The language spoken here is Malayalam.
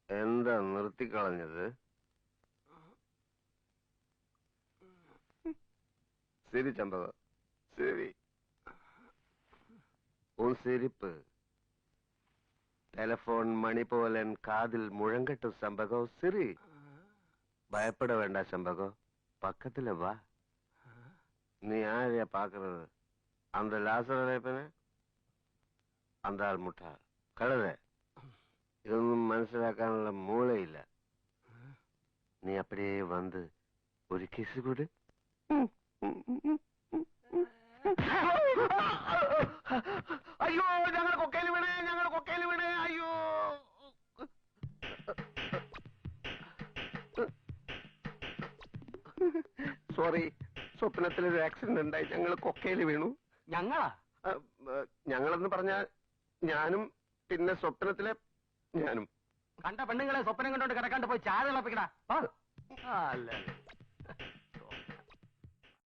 എന്താ നിർത്തിക്കളഞ്ഞത്? ശരി ചമ്പക, ശരി. സിരിപ്പ് ടെലഫോൺ മണി പോലൻ കാതിൽ മുഴങ്കട്ടും ചമ്പകോ. ശരി, பயப்பட வேண்டாம் சம்பகோ. பக்கத்துல வா. நீ யாரையா பாக்குறது? அந்த லாசரப்பன, அந்த ஆள் முட்டா கழுத. ഇതൊന്നും മനസ്സിലാക്കാനുള്ള മൂളയില്ല. നീ അപ്പടിയേ വന്ന് ഒരു കിസ് കൂടെ. അയ്യോ, ഞങ്ങൾ കൊക്കയിൽ വീണേ, ഞങ്ങൾ കൊക്കയിൽ വീണേ. അയ്യോ, സോറി, സ്വപ്നത്തിലൊരു ആക്സിഡന്റ് ഉണ്ടായി, ഞങ്ങൾ കൊക്കയിൽ വീണു. ഞങ്ങളാ? ഞങ്ങളെന്ന് പറഞ്ഞാൽ ഞാനും പിന്നെ സ്വപ്നത്തിലെ ഞാനും. കണ്ട പെണ്ണുങ്ങളെ സ്വപ്നം കണ്ടോണ്ട് കിടക്കാണ്ട് പോയി ചായ തിളപ്പിക്കടാ. അല്ല